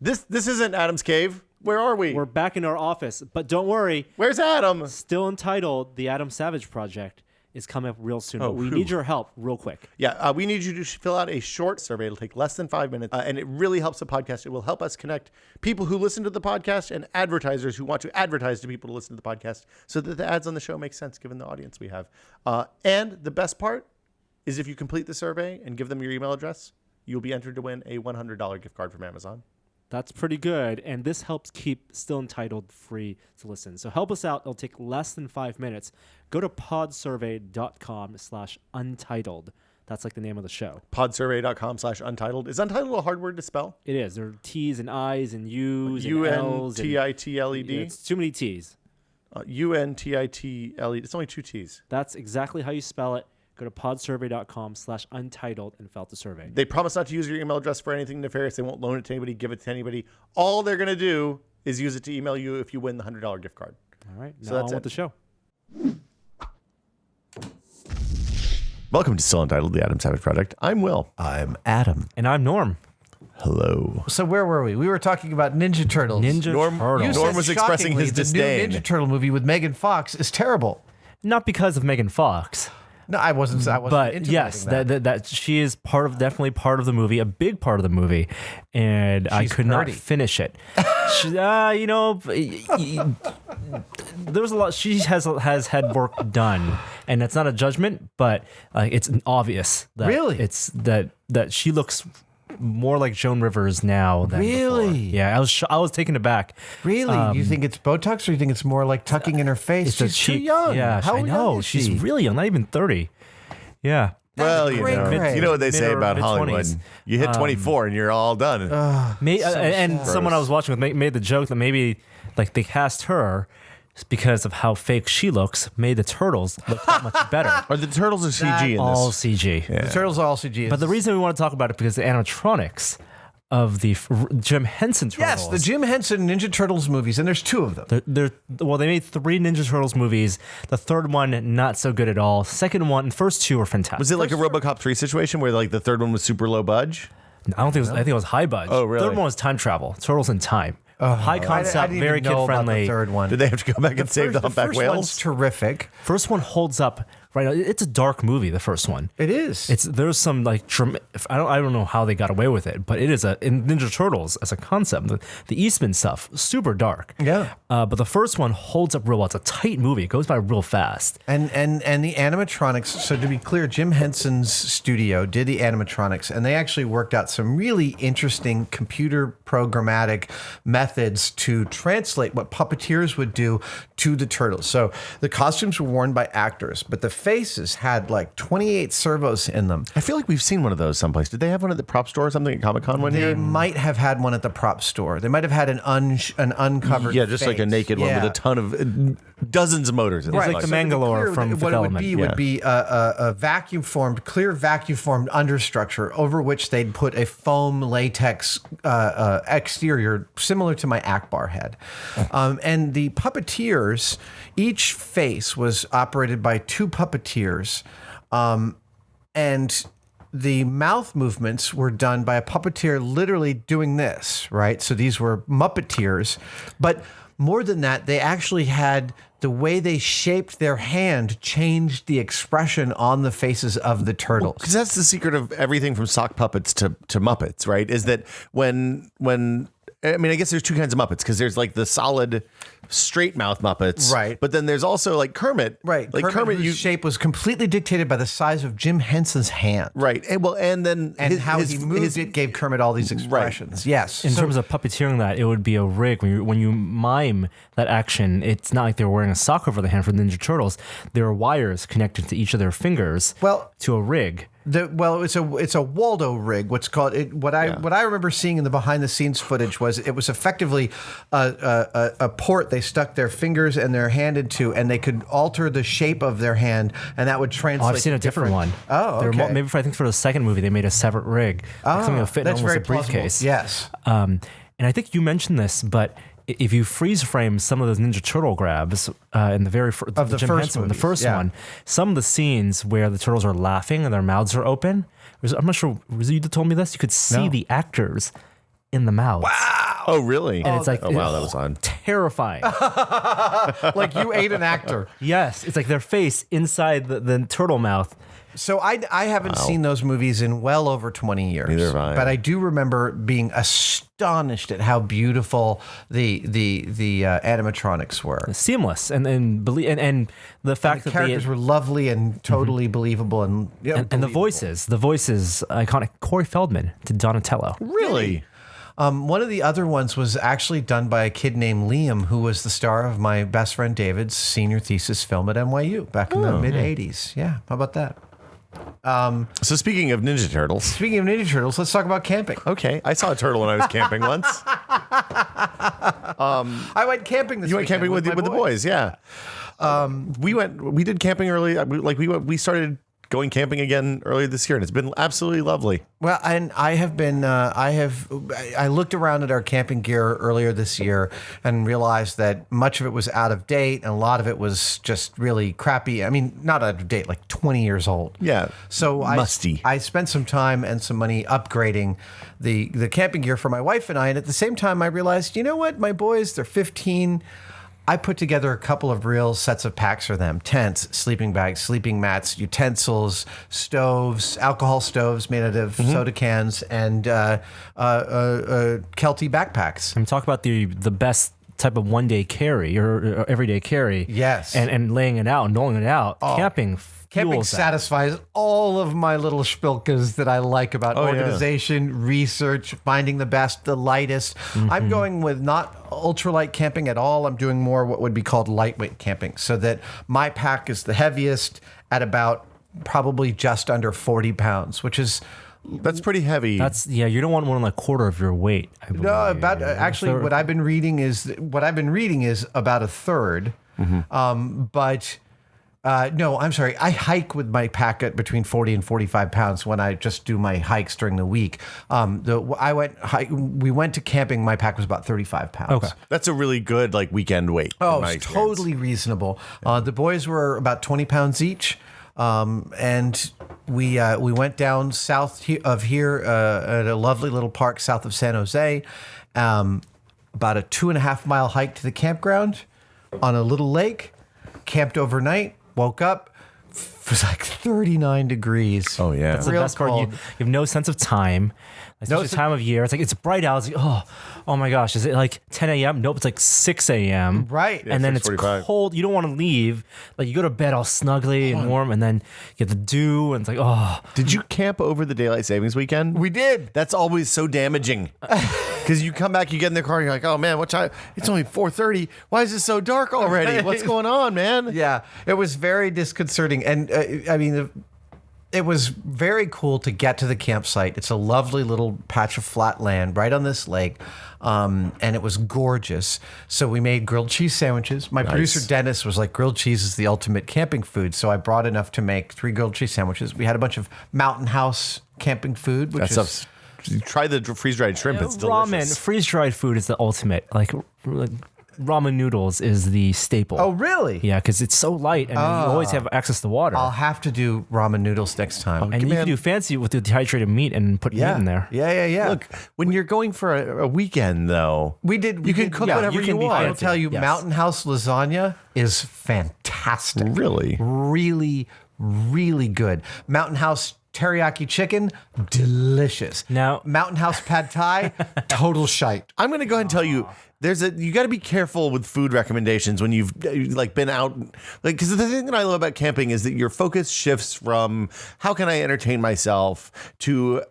This isn't Adam's cave. Where are we? We're back in our office, but don't worry. Where's Adam? Still Untitled, the Adam Savage project is coming up real soon. But we whew. need your help real quick. Yeah, we need you to fill out a short survey. It'll take less than 5 minutes, and it really helps the podcast. It will help us connect people who listen to the podcast and advertisers who want to advertise to people to listen to the podcast so that the ads on the show make sense given the audience we have. And the best part is if you complete the survey and give them your email address, you'll be entered to win a $100 gift card from Amazon. That's pretty good, and this helps keep Still Entitled free to listen. So help us out. It'll take less than 5 minutes. Go to podsurvey.com/untitled. That's like the name of the show. Podsurvey.com/untitled. Is untitled a hard word to spell? It is. There are T's and I's and U's and L's. UNTITLED? It's too many T's. UNTITLED. It's only 2 T's. That's exactly how you spell it. Go to podsurvey.com/untitled and fill out the survey. They promise not to use your email address for anything nefarious. They won't loan it to anybody, give it to anybody. All they're going to do is use it to email you if you win the $100 gift card. All right. So Now that's on with the show. Welcome to Still Entitled, the Adam Savage Project. I'm Will. I'm Adam. And I'm Norm. Hello. So where were we? We were talking about Ninja Turtles. Norm You was said expressing his shockingly, disdain. The new Ninja Turtle movie with Megan Fox is terrible. Not because of Megan Fox. No, I wasn't But intimating yes, that she is definitely part of the movie, a big part of the movie, and I could not finish it. There was a lot. She has had work done, and it's not a judgment, but it's obvious that it's that she looks more like Joan Rivers now than before. Yeah, I was taken aback. Really? You think it's Botox, or you think it's more like tucking in her face? She's too young. Yeah, How I know. young is She's she? really young, not even 30. Yeah. Well, That's great. you know what they say about mid-20s. Hollywood. You hit 24 and you're all done. And someone I was watching with made the joke that maybe like they cast her because of how fake she looks, made the turtles look that much better. Are the turtles are CG in this? All CG. Yeah. The turtles are all CG. But the reason we want to talk about it because the animatronics of the Jim Henson Turtles. Yes, the Jim Henson Ninja Turtles movies, and there's 2 of them. They made 3 Ninja Turtles movies. The third one, not so good at all. Second one, first 2 were fantastic. Was it like a RoboCop 3 situation where like the third one was super low budge? I don't think it was. I think it was high budget. Oh, really? Third one was time travel. Turtles in time. High concept, I didn't very even know kid about friendly. the third one. Did they have to go back and save the humpback first one's whales? terrific. First one holds up right now. It's a dark movie. The first one. It is. There's some like I don't know how they got away with it, but it is in Ninja Turtles as a concept. The Eastman stuff super dark. Yeah. But the first one holds up real well. It's a tight movie. It goes by real fast. And the animatronics, so to be clear, Jim Henson's studio did the animatronics, and they actually worked out some really interesting computer programmatic methods to translate what puppeteers would do to the turtles. So the costumes were worn by actors, but the faces had like 28 servos in them. I feel like we've seen one of those someplace. Did they have one at the prop store or something at Comic-Con one They year? might have had one at the prop store. They might have had an uncovered Yeah, just like a face. naked one with a ton of dozens of motors. It's like the Mangalore from Fifth what Element. It would be a clear vacuum formed understructure over which they'd put a foam latex exterior similar to my Akbar head. And the puppeteers, each face was operated by 2 puppeteers. And the mouth movements were done by a puppeteer literally doing this, right? So these were Muppeteers. But more than that, they actually had the way they shaped their hand changed the expression on the faces of the turtles. Because that's the secret of everything from sock puppets to Muppets, right? Is that when I mean, I guess there's 2 kinds of Muppets because there's like the solid straight mouth Muppets. Right. But then there's also like Kermit. Right. Like Kermit whose shape was completely dictated by the size of Jim Henson's hand. Right. And then How he moved it gave Kermit all these expressions. Right. Yes. In terms of puppeteering that, it would be a rig. When you mime that action, it's not like they're wearing a sock over the hand for the Ninja Turtles. There are wires connected to each of their fingers to a rig. It's a Waldo rig. What's called it? What I remember seeing in the behind the scenes footage was it was effectively a port they stuck their fingers and their hand into, and they could alter the shape of their hand, and that would translate. I've seen a different one. Oh, okay. Maybe I think for the second movie they made a separate rig, something that would fit in that's almost very a briefcase. plausible. Yes. And I think you mentioned this, but if you freeze frame some of those Ninja Turtle grabs in the very first one, some of the scenes where the turtles are laughing and their mouths are open, I'm not sure, was you that told me this? You could see the actors in the mouths. Wow. Oh, really? And it's like, oh wow, that was odd. Terrifying. Like you ate an actor. Yes, it's like their face inside the turtle mouth. So I haven't seen those movies in well over 20 years. Neither have I. But I do remember being astonished at how beautiful the animatronics were. Seamless and the fact The that characters were lovely and totally believable and and the voices iconic. Corey Feldman to Donatello. Really? One of the other ones was actually done by a kid named Liam, who was the star of my best friend David's senior thesis film at NYU back in the mid 80s. Yeah, how about that? So speaking of Ninja Turtles. Speaking of Ninja Turtles, let's talk about camping. Okay, I saw a turtle when I was camping once. I went camping this You went camping with my the boys, yeah. We did camping early. We started going camping again earlier this year, and it's been absolutely lovely. Well, and I have been, I looked around at our camping gear earlier this year and realized that much of it was out of date and a lot of it was just really crappy. I mean, not out of date, like 20 years old. Yeah. So musty. I spent some time and some money upgrading the camping gear for my wife and I. And at the same time, I realized, you know what? My boys, they're 15. I put together a couple of real sets of packs for them: tents, sleeping bags, sleeping mats, utensils, stoves, alcohol stoves made out of soda cans, and Kelty backpacks. I'm talking about the best type of one-day carry or everyday carry. Yes. And laying it out and rolling it out. Camping fuels that. satisfies all of my little spilkas that I like about organization, research, finding the best, the lightest. I'm going with not ultralight camping at all. I'm doing more what would be called lightweight camping, so that my pack is the heaviest at about probably just under 40 pounds, which is... That's pretty heavy. You don't want more than a quarter of your weight. I believe. No, about actually what I've been reading is about a third. But no, I'm sorry. I hike with my pack at between 40 and 45 pounds when I just do my hikes during the week. We went to camping. My pack was about 35 pounds. Okay. That's a really good weekend weight. Oh, it's totally reasonable. The boys were about 20 pounds each. And we went down south of here at a lovely little park south of San Jose, about a 2.5 mile hike to the campground on a little lake, camped overnight, woke up, it was like 39 degrees. Oh, yeah. That's the best part. You have no sense of time. It's no time of year. It's like, it's bright out. It's like, oh my gosh. Is it like 10 a.m.? Nope, it's like 6 a.m. Right. And then it's cold. You don't want to leave. Like, you go to bed all snuggly and warm, and then you get the dew, and it's like, oh. Did you camp over the daylight savings weekend? We did. That's always so damaging. Because you come back, you get in the car, and you're like, oh man, what time? It's only 4:30. Why is it so dark already? What's going on, man? Yeah, it was very disconcerting. And I mean, it was very cool to get to the campsite. It's a lovely little patch of flat land right on this lake. And it was gorgeous. So we made grilled cheese sandwiches. My producer, Dennis, was like, grilled cheese is the ultimate camping food. So I brought enough to make 3 grilled cheese sandwiches. We had a bunch of Mountain House camping food, which is... Try the freeze-dried shrimp. It's delicious. Ramen, freeze-dried food is the ultimate. Like ramen noodles is the staple. Oh, really? Yeah, because it's so light, and you always have access to water. I'll have to do ramen noodles next time. And you can do fancy with the dehydrated meat and put meat in there. Yeah. Look, when you're going for a weekend, though, You can cook whatever you want. I will tell you, Yes. Mountain House lasagna is fantastic. Really? Really, really good. Mountain House teriyaki chicken, delicious. Now, Mountain House pad thai, total shite. I'm going to go ahead and tell you, you got to be careful with food recommendations when you've been out, because the thing that I love about camping is that your focus shifts from how can I entertain myself to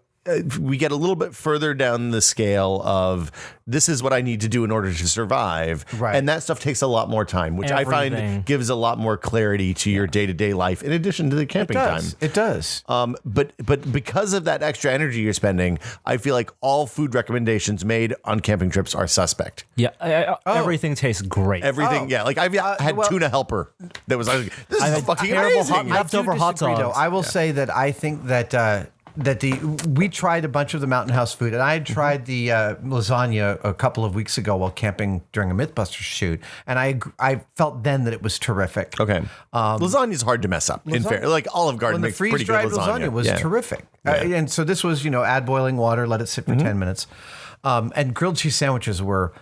we get a little bit further down the scale of this is what I need to do in order to survive. Right. And that stuff takes a lot more time, which I find gives a lot more clarity to your day-to-day life in addition to the camping time. It does. But because of that extra energy you're spending, I feel like all food recommendations made on camping trips are suspect. Yeah, everything tastes great. Everything, yeah. Like I've had tuna helper that was like, this is fucking terrible amazing. leftover hot dogs. I will say that I think that we tried a bunch of the Mountain House food, and I had tried the lasagna a couple of weeks ago while camping during a Mythbusters shoot, and I felt then that it was terrific. Okay, lasagna is hard to mess up. In fair, like Olive Garden makes pretty good lasagna. Lasagna was terrific, and so this was add boiling water, let it sit for 10 minutes. And grilled cheese sandwiches were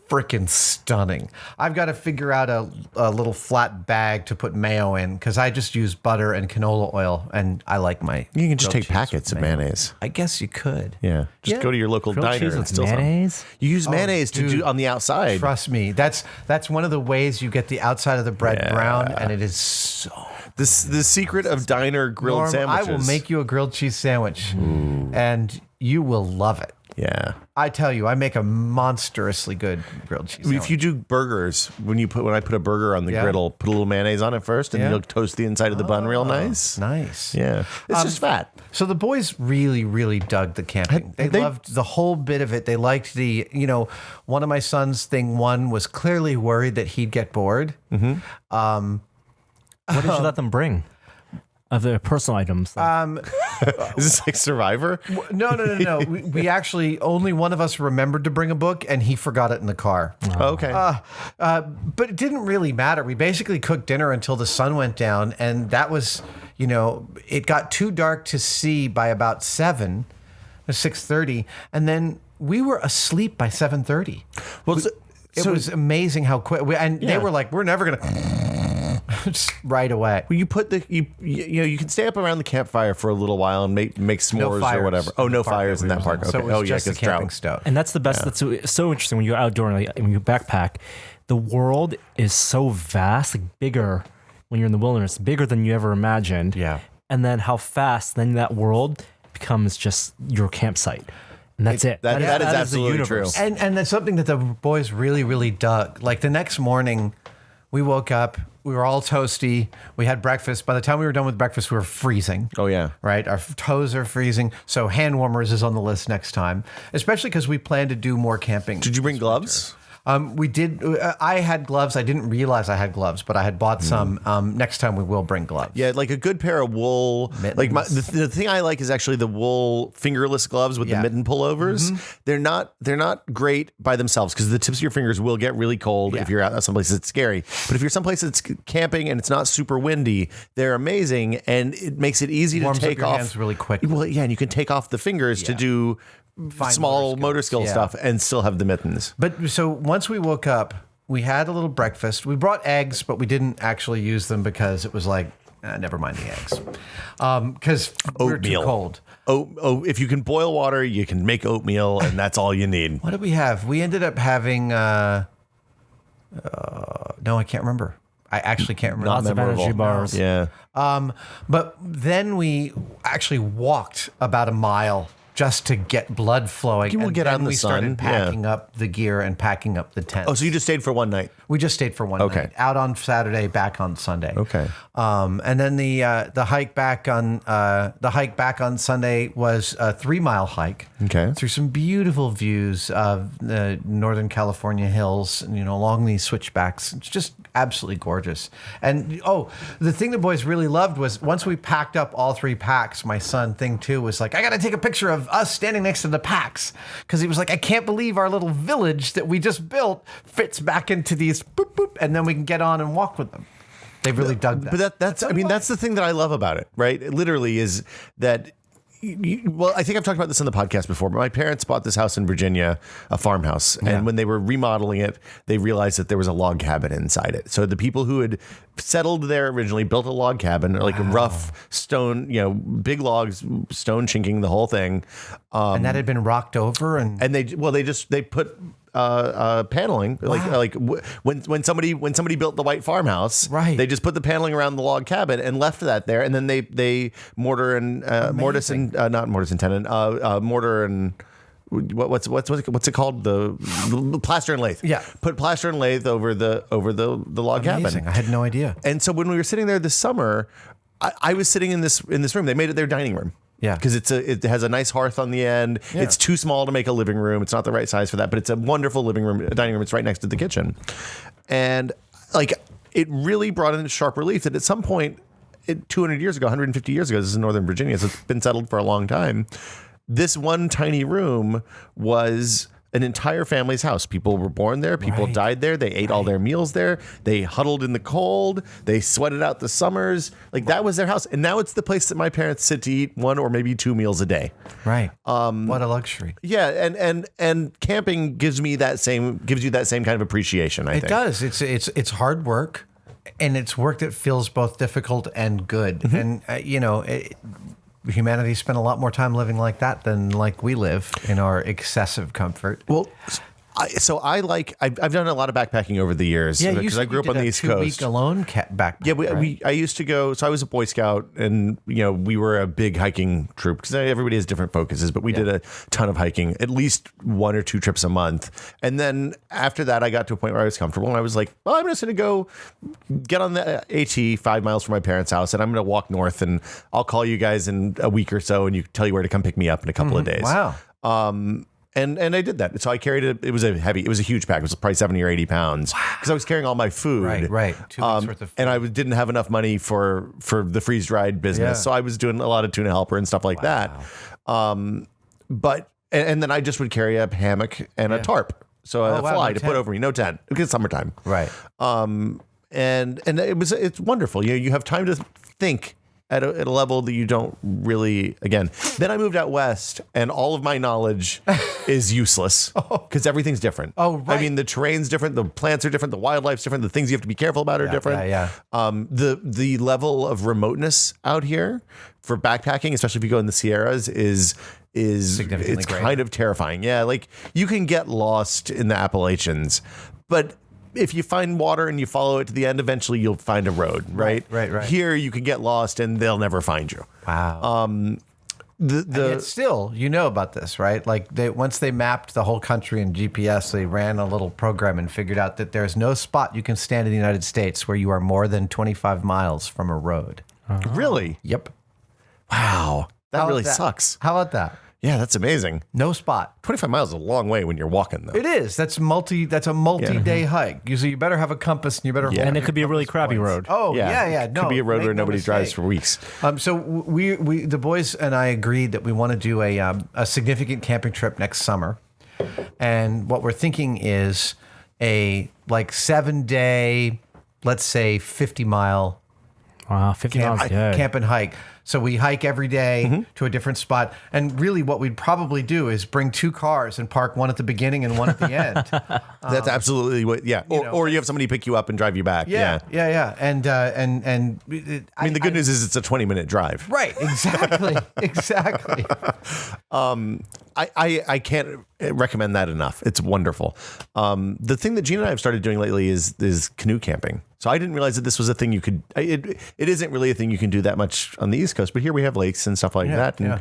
freaking stunning. I've got to figure out a little flat bag to put mayo in because I just use butter and canola oil, and I like my. You can just grilled take cheese packets with of mayo. mayonnaise. I guess you could. Yeah, just go to your local Grilled diner cheese and with steal mayonnaise? some. You use mayonnaise to do on the outside. Trust me, that's one of the ways you get the outside of the bread brown, and it is so. The secret of diner grilled Norm, sandwiches. I will make you a grilled cheese sandwich, and you will love it. Yeah. I tell you, I make a monstrously good grilled cheese sandwich. If you do burgers, when I put a burger on the griddle, put a little mayonnaise on it first, and you'll toast the inside of the bun real nice. Nice. Yeah. It's just fat. So the boys really, really dug the camping. They loved the whole bit of it. They liked one of my son's thing one was clearly worried that he'd get bored. What did you let them bring? Of their personal items. Is this like Survivor? No. We actually, only one of us remembered to bring a book, and he forgot it in the car. Okay. But it didn't really matter. We basically cooked dinner until the sun went down, and that was, it got too dark to see by about 6:30, and then we were asleep by 7:30. Well, It was amazing how quick. They were like, "We're never gonna." Just right away. Well, you put you can stay up around the campfire for a little while and make s'mores or whatever. Oh, no fires in that park. Okay. So it was just a camping stove. And that's the best. That's so interesting when you're outdoor and when you backpack. The world is so vast, like bigger when you're in the wilderness, bigger than you ever imagined. Yeah. And then how fast then that world becomes just your campsite. And that's it. That is absolutely the true. universe. And that's something that the boys really, really dug. Like the next morning, we woke up. We were all toasty. We had breakfast. By the time we were done with breakfast, we were freezing. Oh, yeah. Right? Our toes are freezing. So hand warmers is on the list next time, especially because we plan to do more camping. Did you bring gloves? We did. I had gloves. I didn't realize I had gloves, but I had bought some. Next time we will bring gloves. Yeah, like a good pair of wool. Mittens. Like the thing I like is actually the wool fingerless gloves with the mitten pullovers. They're not great by themselves because the tips of your fingers will get really cold if you're out someplace that's scary. But if you're someplace that's camping and it's not super windy, they're amazing, and it makes it easy to Warms up take your off hands really quick. Well, yeah, and you can take off the fingers to do small motor skill stuff and still have the mittens. But so once we woke up, we had a little breakfast. We brought eggs, but we didn't actually use them because it was like, never mind the eggs. Because we were too cold. Oh, if you can boil water, you can make oatmeal, and that's all you need. What did we have? We ended up having, no, I can't remember. I actually can't remember. Lots of energy bars. Yeah. But then we actually walked about a mile just to get blood flowing. You will get out in the we sun. started packing up the gear and packing up the tent. Oh, so you just stayed for one night? We just stayed for one night. Out on Saturday, back on Sunday. Okay. And then the hike back on Sunday was a 3-mile hike. Okay. Through some beautiful views of the Northern California hills, along these switchbacks. It's just absolutely gorgeous. And the thing the boys really loved was once we packed up all 3 packs, my son thing too was like, I got to take a picture of us standing next to the packs, because he was like, I can't believe our little village that we just built fits back into these boop boop, and then we can get on and walk with them. They really dug that. But that's the thing that I love about it, right? It literally is that. Well, I think I've talked about this on the podcast before, but my parents bought this house in Virginia, a farmhouse. And when they were remodeling it, they realized that there was a log cabin inside it. So the people who had settled there originally built a log cabin, like a rough stone, big logs, stone chinking the whole thing. And that had been rocked over. And they put paneling, like when somebody built the white farmhouse, right? They just put the paneling around the log cabin and left that there, and then they mortar and what's it called, the plaster and lathe? Yeah, put plaster and lathe over the log cabin. I had no idea. And so when we were sitting there this summer, I was sitting in this room. They made it their dining room. Yeah, because it has a nice hearth on the end. Yeah. It's too small to make a living room. It's not the right size for that, but it's a wonderful dining room. It's right next to the kitchen, and it really brought into sharp relief that at some point, 200 years ago, 150 years ago, this is in Northern Virginia, so it's been settled for a long time. This one tiny room was an entire family's house. People were born there. People died there. They ate all their meals there. They huddled in the cold. They sweated out the summers. Like that was their house. And now it's the place that my parents sit to eat 1 or maybe 2 meals a day. Right. What a luxury. Yeah. And camping gives you that same kind of appreciation, I think. It does. It's hard work, and it's work that feels both difficult and good. And, humanity spent a lot more time living like that than like we live in our excessive comfort. Well, I've done a lot of backpacking over the years because I grew up on the East Coast. 2-week alone backpack. Yeah, I used to go. So I was a Boy Scout, and we were a big hiking troop because everybody has different focuses. But we did a ton of hiking, at least 1 or 2 trips a month. And then after that, I got to a point where I was comfortable, and I was like, well, I'm just going to go get on the AT 5 miles from my parents' house, and I'm going to walk north, and I'll call you guys in a week or so, and tell you where to come pick me up in a couple of days. Wow. And I did that. So I carried it. It was a huge pack. It was probably 70 or 80 pounds because I was carrying all my food. Right. 2 weeks worth of food. And I didn't have enough money for the freeze dried business. Yeah. So I was doing a lot of tuna helper and stuff like that. But then I just would carry a hammock and a tarp. So a fly to put over me. No tent. Because it's summertime. Right. And it's wonderful. You have time to think at a level that you don't really, again. Then I moved out west, and all of my knowledge is useless because everything's different. Oh, right. I mean, the terrain's different, the plants are different, the wildlife's different, the things you have to be careful about are different. Yeah. The level of remoteness out here for backpacking, especially if you go in the Sierras, is it's kind of terrifying. Yeah, like you can get lost in the Appalachians, but if you find water and you follow it to the end, eventually you'll find a road, right? Right. Here you can get lost and they'll never find you. Wow. And yet still, about this, right? Like once they mapped the whole country in GPS, they ran a little program and figured out that there's no spot you can stand in the United States where you are more than 25 miles from a road. Really? Yep. Wow. That really sucks. How about that? Yeah, that's amazing. No spot. 25 miles is a long way when you're walking, though. It is. That's a multi-day hike. So you better have a compass, and you better. And it could be a really crappy road. Oh yeah. It could be a road where nobody drives for weeks. So we the boys and I agreed that we want to do a significant camping trip next summer, and what we're thinking is a 7-day, let's say 50-mile. Wow, 50 miles. Camp and hike. So we hike every day to a different spot. And really what we'd probably do is bring 2 cars and park one at the beginning and one at the end. That's absolutely what, Or you have somebody pick you up and drive you back. Yeah. And I mean, the good news is it's a 20-minute drive. Right, exactly. I can't recommend that enough. It's wonderful. The thing that Gina and I have started doing lately is canoe camping. So I didn't realize that this was a thing you could. It isn't really a thing you can do that much on the East Coast, but here we have lakes and stuff like that. And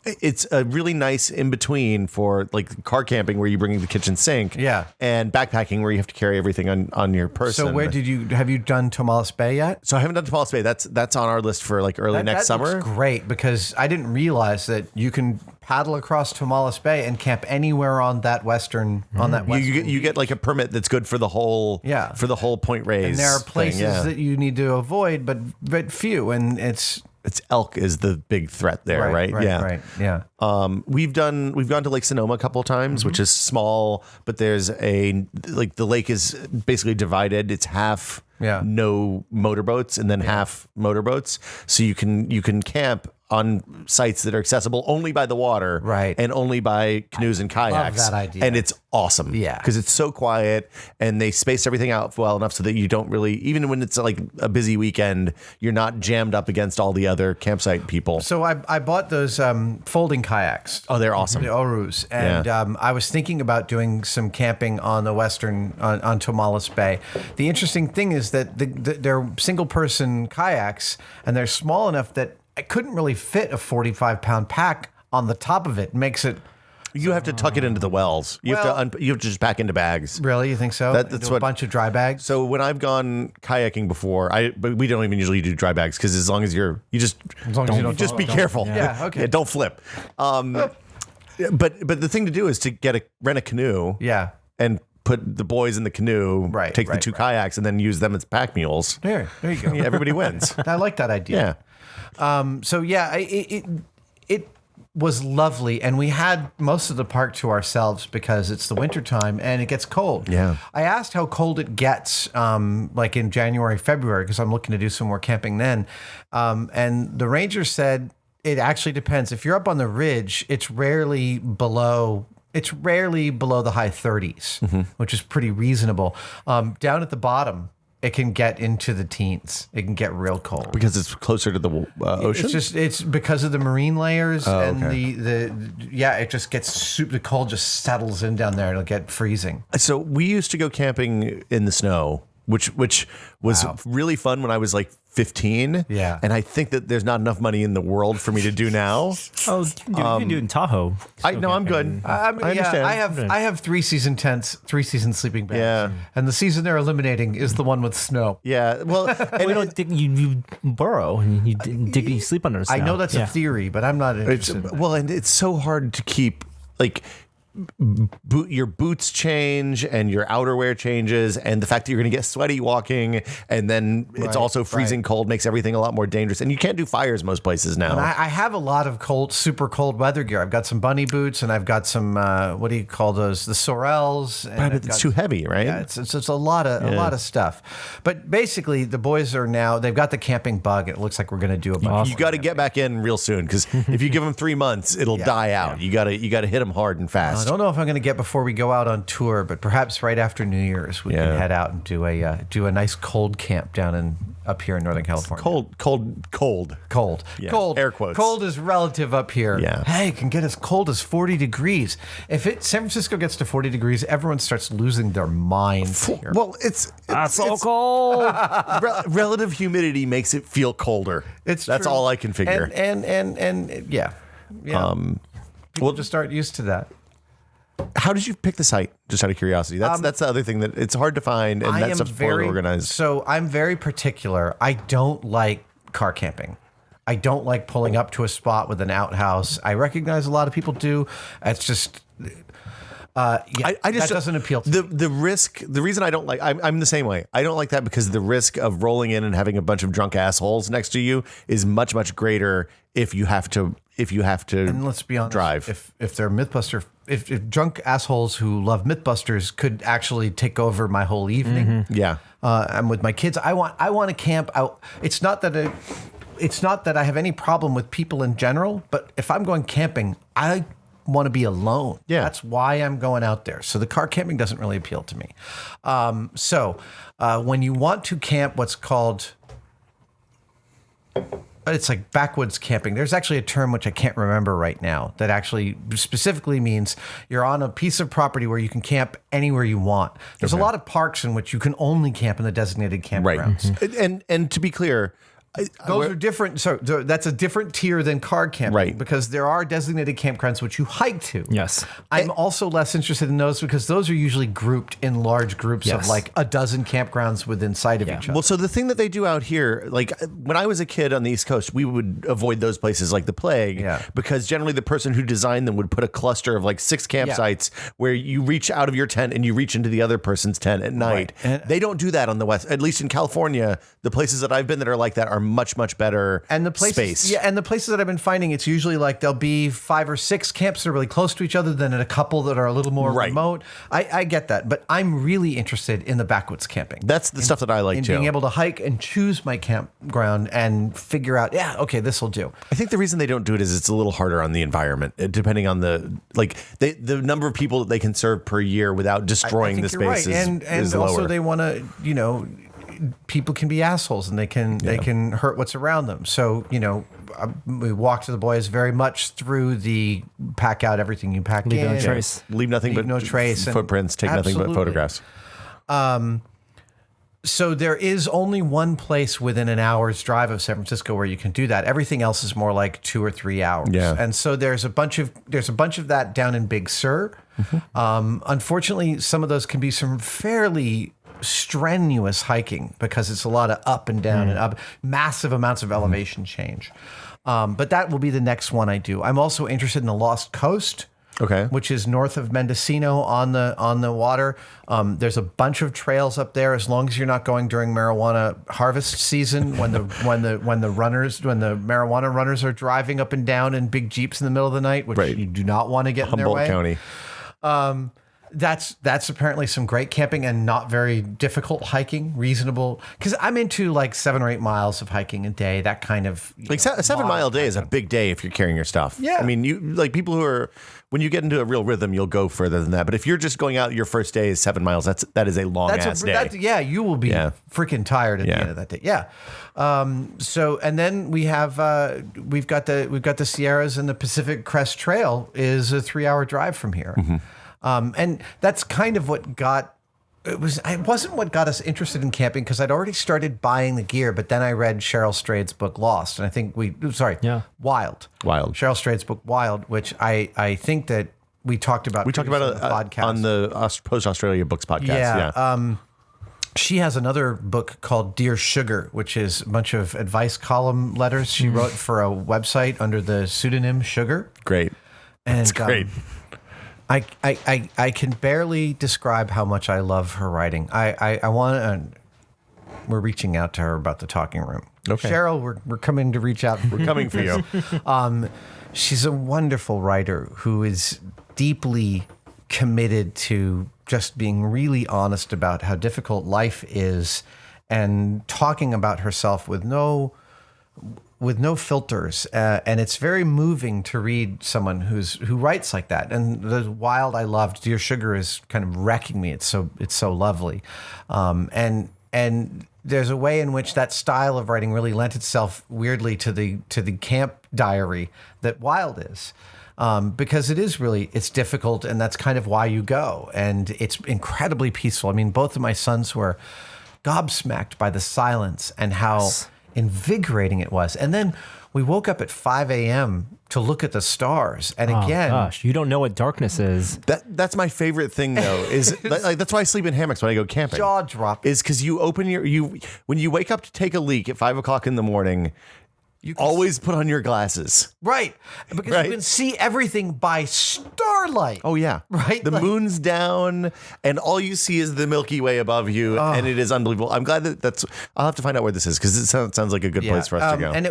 it's a really nice in between for like car camping where you bring the kitchen sink. Yeah. And backpacking where you have to carry everything on your person. So where have you done Tomales Bay yet? So I haven't done Tomales Bay. That's on our list for like early next summer. That's great because I didn't realize that you can paddle across Tomales Bay and camp anywhere on that western you get like a permit that's good for the whole Point Reyes. And there are places that you need to avoid, but few, and it's elk is the big threat there, right? Yeah. We've gone to Lake Sonoma a couple of times, which is small, but there's the lake is basically divided. It's half no motorboats and then half motorboats, so you can camp on sites that are accessible only by the water, right, and only by canoes and kayaks. Love that idea. And it's awesome, because it's so quiet, and they space everything out well enough so that you don't really, even when it's like a busy weekend, you're not jammed up against all the other campsite people. So I bought those folding kayaks. Oh, they're awesome, the Orus, and I was thinking about doing some camping on the western on Tomales Bay. The interesting thing is that they're single person kayaks, and they're small enough that I couldn't really fit a 45-pound pack on the top of it. It makes it. You have to tuck it into the wells. You have to just pack into bags. Really, you think so? That's a bunch of dry bags. So when I've gone kayaking before, but we don't even usually do dry bags because as long as you just be careful. Yeah, okay. Yeah, don't flip. But the thing to do is to rent a canoe. Yeah. And put the boys in the canoe, take the 2 kayaks, and then use them as pack mules. There you go. Everybody wins. I like that idea. Yeah. So yeah, it was lovely, and we had most of the park to ourselves because it's the wintertime and it gets cold. Yeah. I asked how cold it gets, like in January, February, because I'm looking to do some more camping then. And the ranger said it actually depends. If you're up on the ridge, it's rarely below the high 30s, which is pretty reasonable. Down at the bottom, it can get into the teens. It can get real cold Because it's closer to the ocean? It's because of the marine layers and okay. it just gets super cold, just settles in down there. It'll get freezing. So we used to go camping in the snow, which was really fun when I was like 15. Yeah. And I think that there's not enough money in the world for me to do now. Oh, you can do it in Tahoe. I'm good. I understand. I have 3-season tents, 3-season sleeping bags. Yeah. And the season they're eliminating is the one with snow. Yeah. Well, And you burrow and you sleep under the snow. I know that's a theory, but I'm not interested. and it's so hard to keep like your boots change and your outerwear changes, and the fact that you're going to get sweaty walking, and then it's also freezing cold makes everything a lot more dangerous. And you can't do fires most places now. And I have a lot of super cold weather gear. I've got some bunny boots, and I've got some what do you call those? The Sorels. But it's too heavy, right? Yeah, it's a lot of stuff. But basically, the boys are now they've got the camping bug. It looks like we're going to do a bunch. You got to get back in real soon, because if you give them 3 months, it'll die out. You got to hit them hard and fast. I don't know if I'm going to get before we go out on tour, but perhaps right after New Year's we can head out and do a nice cold camp down up here in Northern California. Cold. Yeah. Cold. Air quotes. Cold is relative up here. Yeah. Hey, it can get as cold as 40 degrees. If San Francisco gets to 40 degrees, everyone starts losing their minds here. Well, it's so cold. Relative humidity makes it feel colder. That's true. all I can figure. And yeah. People just aren't used to that. How did you pick the site? Just out of curiosity. That's the other thing, that it's hard to find, and that stuff's poorly organized. So I'm very particular. I don't like car camping. I don't like pulling up to a spot with an outhouse. I recognize a lot of people do. It's just, that doesn't appeal to me. The risk. The reason I don't like, I'm the same way. I don't like that because the risk of rolling in and having a bunch of drunk assholes next to you is much greater if you have to. And let's be honest, drive. If they're Mythbuster, if drunk assholes who love Mythbusters could actually take over my whole evening, I'm with my kids. I want to camp out. It's not that I have any problem with people in general, but if I'm going camping, I want to be alone. Yeah, that's why I'm going out there. So the car camping doesn't really appeal to me. So when you want to camp, what's called it's like backwoods camping. There's actually a term which I can't remember right now that actually specifically means you're on a piece of property where you can camp anywhere you want. There's a lot of parks in which you can only camp in the designated campgrounds. Right. And to be clear, those are different. So that's a different tier than car camping, right? Because there are designated campgrounds which you hike to. Yes, I'm also less interested in those because those are usually grouped in large groups of like a dozen campgrounds within sight of each other. Well, so the thing that they do out here, like when I was a kid on the East Coast, we would avoid those places like the plague, because generally the person who designed them would put a cluster of like 6 campsites where you reach out of your tent and you reach into the other person's tent at night. Right. They don't do that on the West, at least in California. The places that I've been that are like that are much better and the places, space. Yeah, and the places that I've been finding, it's usually like there'll be 5 or 6 camps that are really close to each other, then a couple that are a little more remote. I get that, but I'm really interested in the backwoods camping. That's the stuff that I like too. Being able to hike and choose my campground and figure out, this will do. I think the reason they don't do it is it's a little harder on the environment, depending on the number of people that they can serve per year without destroying the space. Right. And also lower. They want to, people can be assholes and they can hurt what's around them. So, we walk to the boys very much through the pack out everything you pack Leave in. no trace. Leave nothing but no trace. Footprints. Take nothing but photographs. So there is only one place within an hour's drive of San Francisco where you can do that. Everything else is more like 2 or 3 hours. Yeah. And so there's a bunch of that down in Big Sur. Unfortunately, some of those can be some fairly strenuous hiking because it's a lot of up and down and up, massive amounts of elevation change. But that will be the next one I do. I'm also interested in the Lost Coast. Okay. which is north of Mendocino on the water. There's a bunch of trails up there, as long as you're not going during marijuana harvest season when the marijuana runners are driving up and down in big Jeeps in the middle of the night, which you do not want to get in their way. Humboldt County. That's apparently some great camping and not very difficult hiking, reasonable. Because I'm into like 7 or 8 miles of hiking a day, that kind of Like a 7-mile day is a big day if you're carrying your stuff. Yeah. I mean, you like people who are, when you get into a real rhythm, you'll go further than that. But if you're just going out, your first day is 7 miles. That is a long ass day. You will be freaking tired at the end of that day. Yeah. So, and then we've got the Sierras, and the Pacific Crest Trail is a 3-hour drive from here. Mm-hmm. And that's kind of what it wasn't what got us interested in camping, because I'd already started buying the gear, but then I read Cheryl Strayed's book Lost, and I think Wild. Cheryl Strayed's book Wild, which I think that we talked about. We talked about it on the Post Australia Books podcast. Yeah. She has another book called Dear Sugar, which is a bunch of advice column letters she wrote for a website under the pseudonym Sugar. Great. And that's great. I can barely describe how much I love her writing. I want to. We're reaching out to her about the talking room. Okay. Cheryl, we're coming to reach out. We're coming for you. She's a wonderful writer who is deeply committed to just being really honest about how difficult life is, and talking about herself with no filters, and it's very moving to read someone who writes like that. And the Wild I loved. Dear Sugar is kind of wrecking me. It's so lovely, and there's a way in which that style of writing really lent itself weirdly to the camp diary that Wild is. Because it's difficult, and that's kind of why you go. And it's incredibly peaceful. I mean, both of my sons were gobsmacked by the silence and how invigorating it was. And then we woke up at 5 a.m. to look at the stars. And again, gosh, you don't know what darkness is. That's my favorite thing, though. Is like that's why I sleep in hammocks when I go camping. Jaw drop. Is because you open when you wake up to take a leak at 5 o'clock in the morning. You always put on your glasses. Right. Because you can see everything by starlight. Oh, yeah. Right? The moon's down, and all you see is the Milky Way above you, and it is unbelievable. I'm glad that's... I'll have to find out where this is, because it sounds like a good place for us to go. And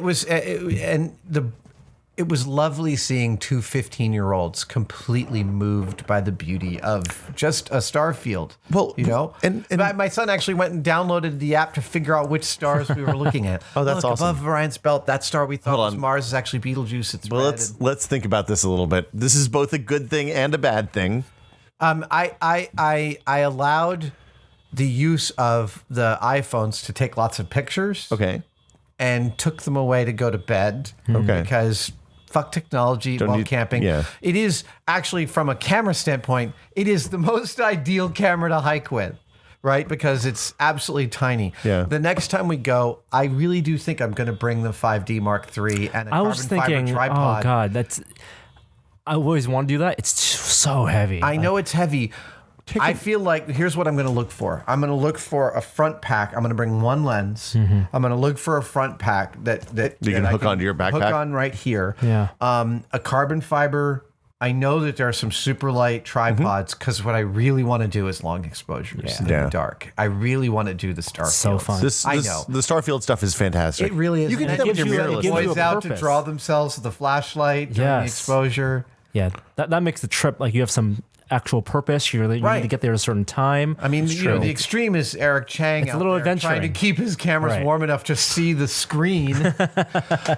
it was lovely seeing 2 15-year-olds completely moved by the beauty of just a star field. Well, and my son actually went and downloaded the app to figure out which stars we were looking at. Oh, that's awesome. Above Orion's belt, that star we thought was Mars is actually Betelgeuse. It's red. Let's think about this a little bit. This is both a good thing and a bad thing. I allowed the use of the iPhones to take lots of pictures. Okay. And took them away to go to bed. Okay. Because fuck technology while camping. Yeah. It is actually, from a camera standpoint, it is the most ideal camera to hike with, right? Because it's absolutely tiny. Yeah. The next time we go, I really do think I'm going to bring the 5D Mark III and a carbon fiber tripod. Oh God, I always want to do that. It's so heavy. I know it's heavy. I feel like here's what I'm going to look for. I'm going to look for a front pack. I'm going to bring one lens. Mm-hmm. I'm going to look for a front pack that you can hook onto your backpack. Hook on right here. Yeah. A carbon fiber. I know that there are some super light tripods, because what I really want to do is long exposures in the dark. I really want to do the star so fields. fun. I know the Starfield stuff is fantastic. It really is. You can do that with your mirrorless. Boys out to draw themselves with the flashlight during the exposure. Yeah, that makes the trip like you have some actual purpose. You need to get there at a certain time. I mean, the extreme is Eric Chang. It's a little adventure trying to keep his cameras warm enough to see the screen.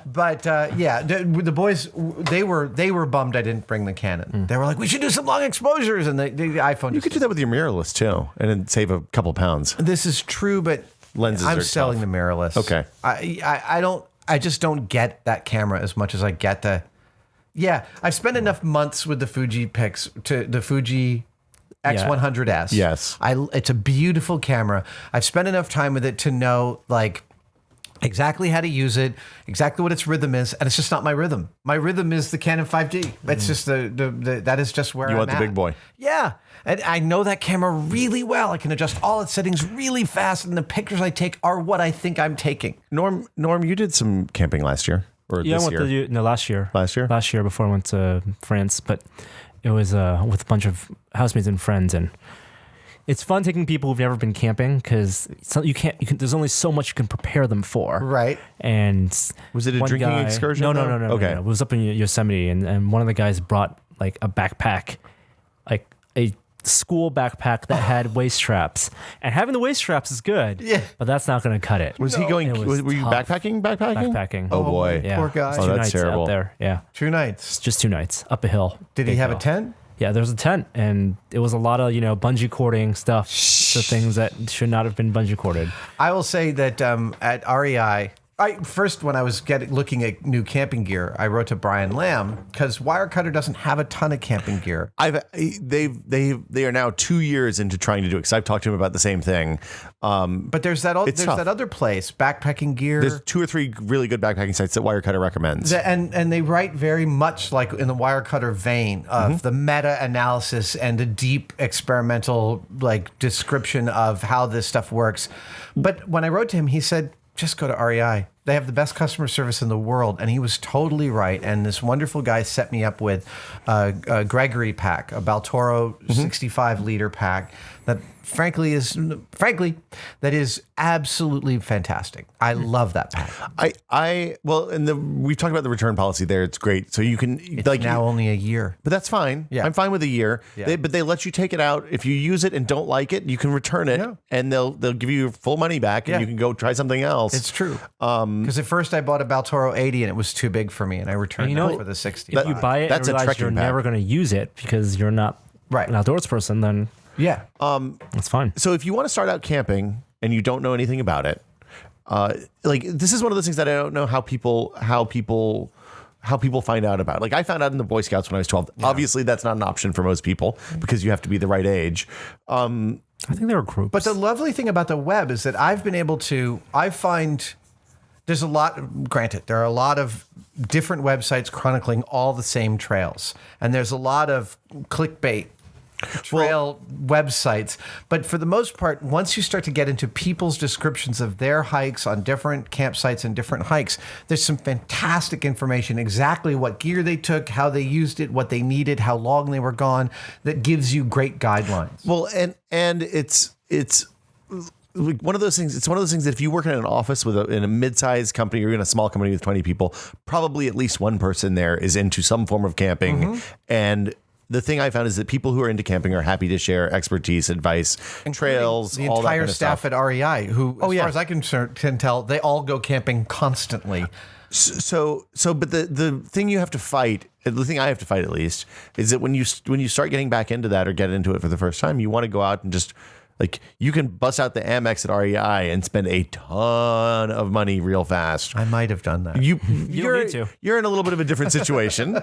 But the boys, they were bummed I didn't bring the Canon. They were like, we should do some long exposures, and the iPhone. You could do that with your mirrorless too, and then save a couple pounds. This is true, but lenses. I'm selling the mirrorless. Okay. I just don't get that camera as much as I get the. Yeah, I've spent enough months with the Fuji the Fuji X100S. Yes. It's a beautiful camera. I've spent enough time with it to know exactly how to use it, exactly what its rhythm is, and it's just not my rhythm. My rhythm is the Canon 5D. It's just that is just where you I'm want the big boy. Yeah, and I know that camera really well. I can adjust all its settings really fast, and the pictures I take are what I think I'm taking. Norm, you did some camping last year. Or I went this year? last year. Last year? Last year before I went to France. But It was with a bunch of housemates and friends, and it's fun taking people who've never been camping because you can't. There's only so much you can prepare them for. Right. And was it a drinking excursion? No. Okay. No. It was up in Yosemite, and one of the guys brought like a backpack, like a school backpack that had waist straps, and having the waist straps is good. Yeah. But that's not going to cut it. Was he going? Were you tough. backpacking? Oh boy. Yeah. Poor guy. It's Oh, 2 that's nights terrible. out there. Yeah. 2 nights. It's just 2 nights up a hill. Did he Big have hill. a tent? Yeah, there was a tent, and it was a lot of bungee cording stuff, so things that should not have been bungee corded. I will say that at REI, first when I was looking at new camping gear, I wrote to Brian Lamb because Wirecutter doesn't have a ton of camping gear. They are now 2 years into trying to do it because I've talked to him about the same thing. But there's that other place, Backpacking Gear. There's 2 or 3 really good backpacking sites that Wirecutter recommends. And they write very much like in the Wirecutter vein of the meta-analysis and the deep experimental description of how this stuff works. But when I wrote to him, he said, just go to REI. They have the best customer service in the world. And he was totally right. And this wonderful guy set me up with a Gregory pack, a Baltoro 65-liter pack that frankly is absolutely fantastic. I love that pack. We've talked about the return policy there. It's great. So you can now only a year. But that's fine. Yeah. I'm fine with a year. Yeah. But they let you take it out. If you use it and don't like it, you can return it and they'll give you your full money back and you can go try something else. It's true. Because at first I bought a Baltoro 80 and it was too big for me and I returned it for the 60. If you buy it and realize you're never going to use it because you're not an outdoors person, then it's fine. So if you want to start out camping and you don't know anything about it, this is one of those things that I don't know how people find out about. Like I found out in the Boy Scouts when I was 12. Yeah. Obviously, that's not an option for most people because you have to be the right age. I think there are groups. But the lovely thing about the web is that I find there's a lot, granted, there are a lot of different websites chronicling all the same trails. And there's a lot of clickbait trail websites. But for the most part, once you start to get into people's descriptions of their hikes on different campsites and different hikes, there's some fantastic information, exactly what gear they took, how they used it, what they needed, how long they were gone, that gives you great guidelines. Well, and it's like one of those things. It's one of those things that if you work in an office in a mid-sized company or in a small company with 20 people, probably at least one person there is into some form of camping. And the thing I found is that people who are into camping are happy to share expertise, advice, trails, the all entire that kind of staff stuff. at REI, who, as far as I can tell, they all go camping constantly. But the thing you have to fight, the thing I have to fight at least, is that when you start getting back into that or get into it for the first time, you want to go out and just you can bust out the Amex at REI and spend a ton of money real fast. I might have done that. You don't need to. You're in a little bit of a different situation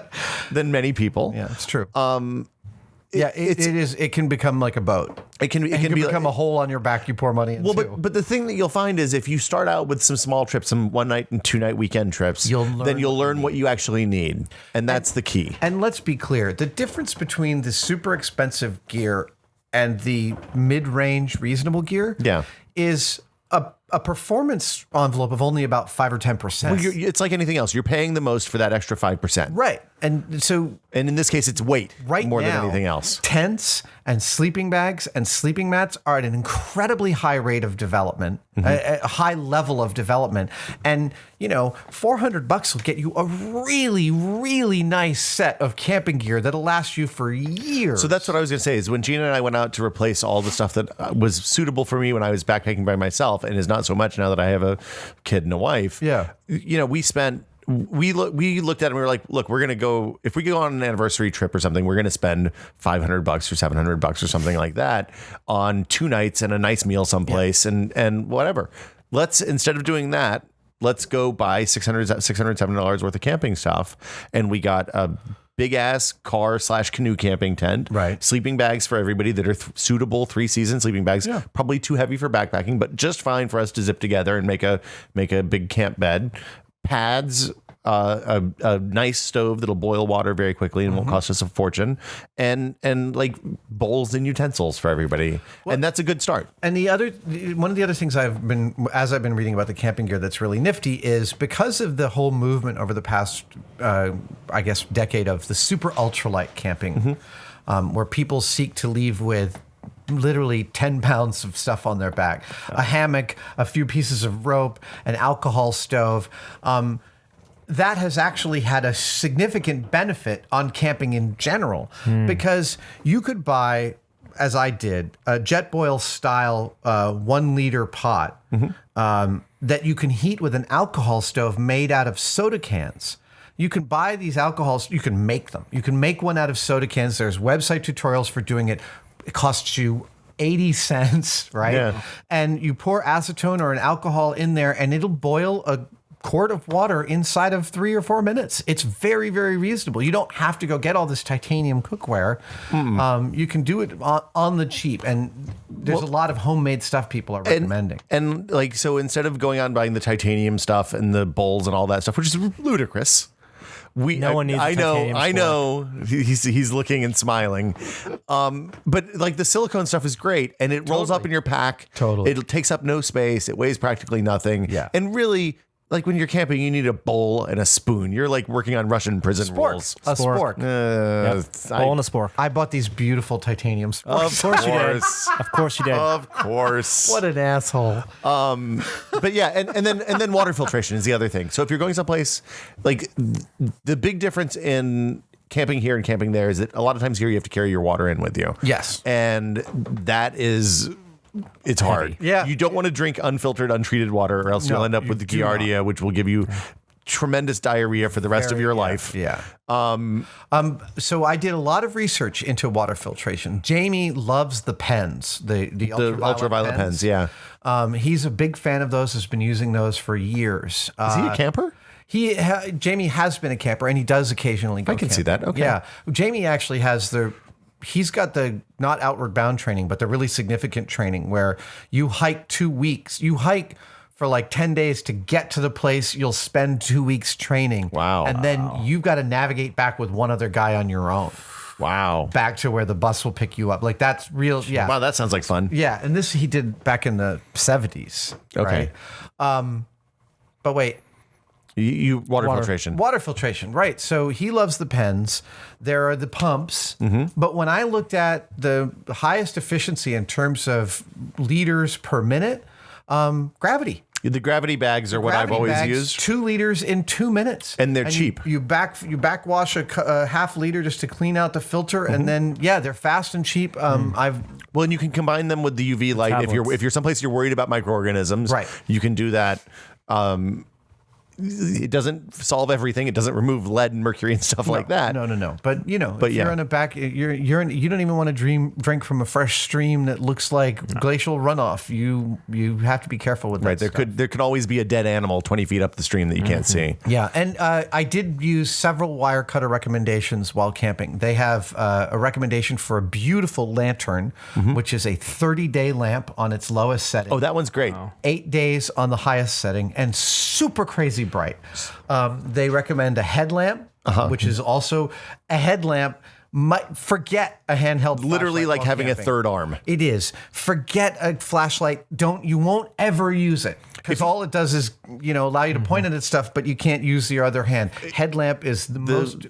than many people. Yeah, it's true. It is. It can become like a boat. It can become a hole on your back. You pour money into. But the thing that you'll find is if you start out with some small trips, some 1 night and 2 night weekend trips, then you'll learn what you actually need, and that's the key. And let's be clear: the difference between the super expensive gear and the mid-range reasonable gear, is a performance envelope of only about 5 or 10%. Well, it's like anything else. You're paying the most for that extra 5%. Right. And so... And in this case, it's weight more than anything else. Tents and sleeping bags and sleeping mats are at an incredibly high rate of development, a high level of development. And, $400 will get you a really, really nice set of camping gear that'll last you for years. So that's what I was going to say is when Gina and I went out to replace all the stuff that was suitable for me when I was backpacking by myself and is not so much now that I have a kid and a wife. Yeah. We looked at it and we were like, look, we're going to go, if we go on an anniversary trip or something, we're going to spend $500 or $700 or something like that on 2 nights and a nice meal someplace and whatever. Instead of doing that, let's go buy $700 worth of camping stuff. And we got a big ass car/canoe camping tent, right? Sleeping bags for everybody that are suitable 3-season sleeping bags, probably too heavy for backpacking, but just fine for us to zip together and make a big camp bed. Pads, a nice stove that'll boil water very quickly and won't cost us a fortune, and like bowls and utensils for everybody, and that's a good start. And one of the other things I've been reading about the camping gear that's really nifty is because of the whole movement over the past, I guess, decade of the super ultralight camping, where people seek to leave with literally 10 pounds of stuff on their back, a hammock, a few pieces of rope, an alcohol stove. That has actually had a significant benefit on camping in general, because you could buy, as I did, a Jetboil style 1 liter pot that you can heat with an alcohol stove made out of soda cans. You can buy these alcohols, you can make them. You can make one out of soda cans. There's website tutorials for doing it. It costs you 80 cents, right? Yeah. And you pour acetone or an alcohol in there and it'll boil a quart of water inside of 3 or 4 minutes. It's very, very reasonable. You don't have to go get all this titanium cookware. You can do it on the cheap. And there's a lot of homemade stuff people are recommending. And like, so instead of going out and buying the titanium stuff and the bowls and all that stuff, which is ludicrous, No one needs I titanium know. He's looking and smiling. But like the silicone stuff is great, and it rolls up in your pack. Totally. It takes up no space. It weighs practically nothing. Yeah. And really, like when you're camping, you need a bowl and a spoon. You're like working on Russian prison rules. A spork. Bowl and a spork. I bought these beautiful titanium sporks. Of course you did. Of course you did. Of course. What an asshole. But yeah, and then water filtration is the other thing. So if you're going someplace, like the big difference in camping here and camping there is that a lot of times here you have to carry your water in with you. Yes. And that is... It's hard. Yeah. You don't want to drink unfiltered, untreated water, or else you'll end up with the Giardia, which will give you tremendous diarrhea for the rest of your life. Yeah. So I did a lot of research into water filtration. Jamie loves the pens, the ultraviolet pens. Yeah. He's a big fan of those. Has been using those for years. Is he a camper? Jamie has been a camper, and he does occasionally go. I can see camping. that. Okay. Yeah. Jamie actually has he's got the not outward bound training, but the really significant training where you hike 2 weeks. You hike for like 10 days to get to the place you'll spend 2 weeks training. Wow. And then you've got to navigate back with one other guy on your own. Wow. Back to where the bus will pick you up. Like that's real. Yeah. Wow, that sounds like fun. Yeah. And this he did back in the 70s. Okay. Right? But wait. You water filtration. Water filtration, right. So he loves the pens. There are the pumps. But when I looked at the highest efficiency in terms of liters per minute, gravity. The gravity bags are what I've always used. 2 liters in 2 minutes. And they're cheap. You backwash a half liter just to clean out the filter. And then, they're fast and cheap. Well, and you can combine them with the UV light. If you're someplace you're worried about microorganisms, right. You can do that. It doesn't solve everything. It doesn't remove lead and mercury and stuff like that. No. But if you're on a back, you don't even want to drink from a fresh stream that looks like glacial runoff. You have to be careful with that. Right. There could always be a dead animal 20 feet up the stream that you can't see. Yeah, and I did use several wire cutter recommendations while camping. They have a recommendation for a beautiful lantern, which is a 30-day lamp on its lowest setting. Oh, that one's great. Wow. 8 days on the highest setting, and super crazy bright. They recommend a headlamp, which is also a headlamp. Forget a handheld flashlight. Literally like having camping. a third arm. It is. Forget a flashlight. You won't ever use it. Because all it does is, allow you to point it at stuff, but you can't use your other hand. Headlamp is the most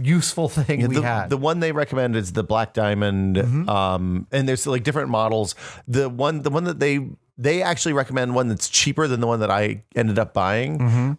useful thing we had. The one they recommend is the Black Diamond, and there's like different models. The one that they actually recommend one that's cheaper than the one that I ended up buying.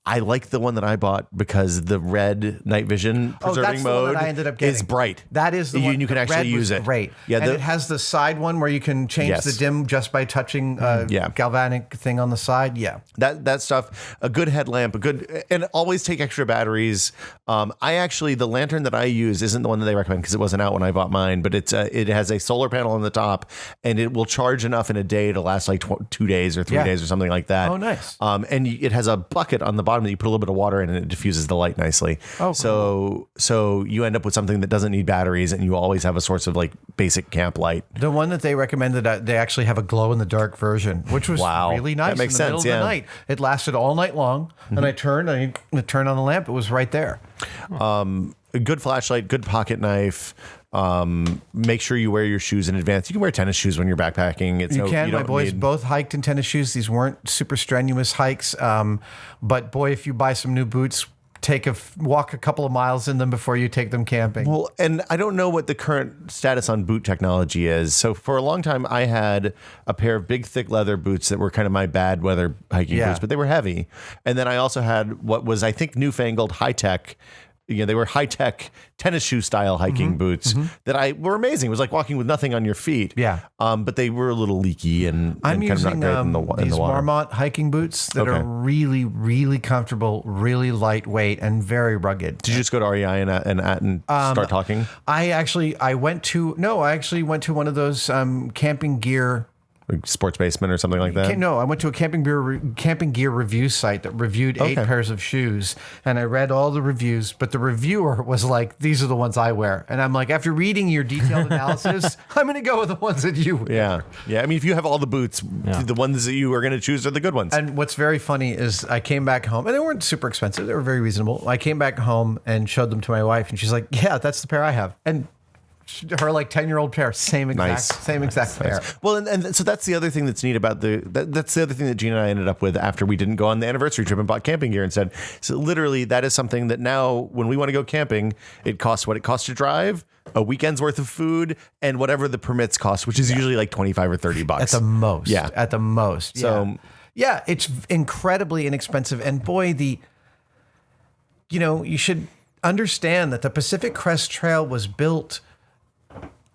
I like the one that I bought because the red night vision preserving mode I ended up getting. is bright. That is the one. You can actually use it. Great. Yeah, and it has the side one where you can change the dim just by touching galvanic thing on the side. Yeah. That stuff, a good headlamp, and always take extra batteries. The lantern that I use isn't the one that they recommend because it wasn't out when I bought mine, but it has a solar panel on the top and it will charge enough in a day to last like 2 days or 3 days or something like that. Oh, nice. And it has a bucket on the bottom bottom that you put a little bit of water in and it diffuses the light nicely. Oh, cool. So you end up with something that doesn't need batteries, and you always have a source of like basic camp light. The one that they recommended, they actually have a glow in the dark version, which was really nice. That makes in the sense. Middle of the night. It lasted all night long, and I turned on the lamp. It was right there. A good flashlight, good pocket knife. Make sure you wear your shoes in advance. You can wear tennis shoes when you're backpacking. My boys both hiked in tennis shoes. These weren't super strenuous hikes. But boy, if you buy some new boots, walk a couple of miles in them before you take them camping. Well, and I don't know what the current status on boot technology is. So for a long time, I had a pair of big, thick leather boots that were kind of my bad weather hiking boots, but they were heavy. And then I also had what was, I think, newfangled high-tech. They were high-tech tennis shoe style hiking boots that were amazing. It was like walking with nothing on your feet. Yeah. But they were a little leaky and I'm kind of using not great in the water. These Marmot hiking boots that are really, really comfortable, really lightweight, and very rugged. Did you just go to REI and start talking? I actually went to one of those camping gear. Sports Basement or something like that? No, I went to a camping gear review site that reviewed 8 pairs of shoes, and I read all the reviews, but the reviewer was like, these are the ones I wear. And I'm like, after reading your detailed analysis, I'm going to go with the ones that you wear. Yeah. I mean, if you have all the boots, the ones that you are going to choose are the good ones. And what's very funny is I came back home, and they weren't super expensive. They were very reasonable. I came back home and showed them to my wife, and she's like, yeah, that's the pair I have. And her like 10-year-old pair, same exact pair. Well, and so that's the other thing that's neat about that's the other thing that Gina and I ended up with after we didn't go on the anniversary trip and bought camping gear instead. So literally, that is something that now when we want to go camping, it costs what it costs to drive, a weekend's worth of food, and whatever the permits cost, which is usually like $25 or $30 at the most. Yeah, at the most. So yeah, it's incredibly inexpensive, and boy, you should understand that the Pacific Crest Trail was built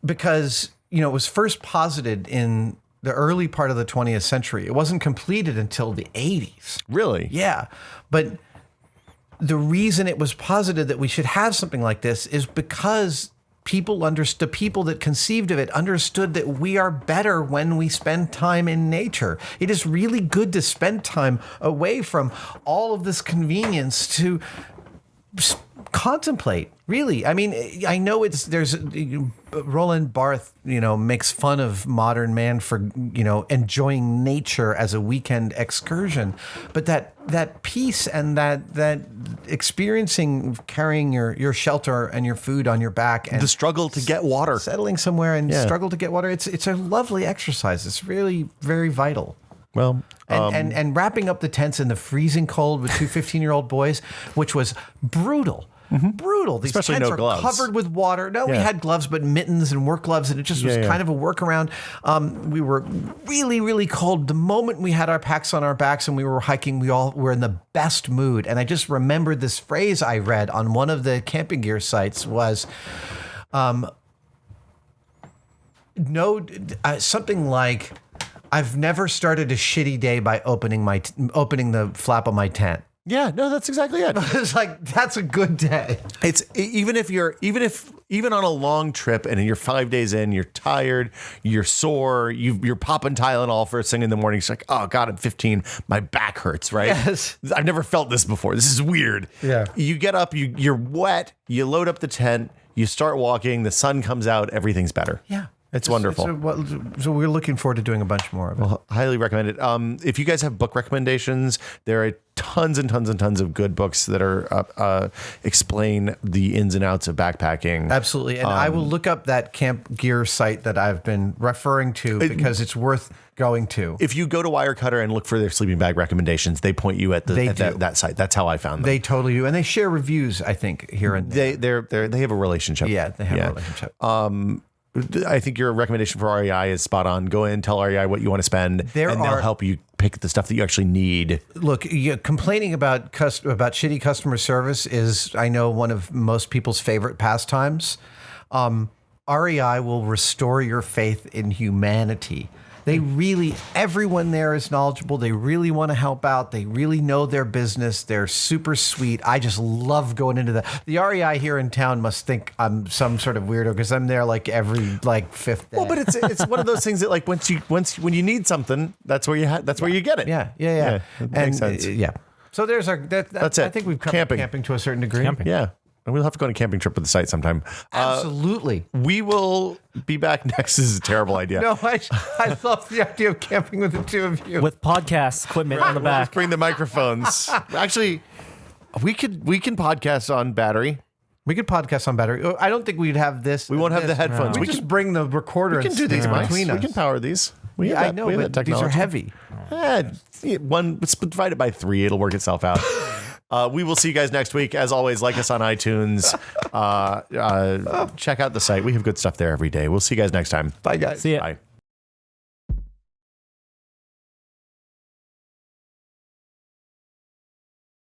because, it was first posited in the early part of the 20th century. It wasn't completed until the 80s. Really? Yeah. But the reason it was posited that we should have something like this is because people that conceived of it understood that we are better when we spend time in nature. It is really good to spend time away from all of this convenience to contemplate, really. I mean, I know there's Roland Barthes, makes fun of modern man for, enjoying nature as a weekend excursion, but that peace and that experiencing carrying your shelter and your food on your back and the struggle to get water, settling somewhere and struggle to get water. It's a lovely exercise. It's really very vital. Well, and wrapping up the tents in the freezing cold with 2 15-year-old boys, which was brutal. Brutal. These Especially tents no are gloves. covered with water. No, we had gloves, but mittens and work gloves, and it just was kind of a workaround. We were really, really cold. The moment we had our packs on our backs and we were hiking, we all were in the best mood. And I just remembered this phrase I read on one of the camping gear sites was, something like, I've never started a shitty day by opening the flap of my tent. yeah, no, that's exactly it. It's like, that's a good day. It's even on a long trip and you're 5 days in, you're tired, you're sore, you're popping Tylenol first thing in the morning. It's like, oh God, I'm 15. My back hurts, right? Yes. I've never felt this before. This is weird. Yeah. You get up, you're wet, you load up the tent, you start walking, the sun comes out, everything's better. Yeah. It's wonderful. So we're looking forward to doing a bunch more of it. Well, highly recommend it. If you guys have book recommendations, there are tons and tons and tons of good books that are explain the ins and outs of backpacking. Absolutely. And I will look up that camp gear site that I've been referring to because it's worth going to. If you go to Wirecutter and look for their sleeping bag recommendations, they point you at that site. That's how I found them. They totally do. And they share reviews, I think, here and there. They have a relationship. Yeah, they have a relationship. I think your recommendation for REI is spot on. Go in, tell REI what you want to spend, and they'll help you pick the stuff that you actually need. Look, complaining about shitty customer service is, I know, one of most people's favorite pastimes. REI will restore your faith in humanity. Everyone there is knowledgeable. They really want to help out. They really know their business. They're super sweet. I just love going into that. The REI here in town must think I'm some sort of weirdo because I'm there every fifth day. Well, but it's one of those things that when you need something, that's where you get it. Yeah. It makes sense. Yeah. So there's our. That's it. I think we've covered camping to a certain degree. Yeah. And we'll have to go on a camping trip with the site sometime. Absolutely. We will be back next. This is a terrible idea. No, I love the idea of camping with the two of you. With podcast equipment on the We'll back. just bring the microphones. Actually, we can podcast on battery. We could podcast on battery. I don't think we'd have this. We won't have the headphones. We just bring the recorder. We can do these mics. between We us. can power these. We I know, but these are heavy. Let's divide it by 3. It'll work itself out. We will see you guys next week. As always, like us on iTunes. Check out the site. We have good stuff there every day. We'll see you guys next time. Bye, guys. See ya. Bye.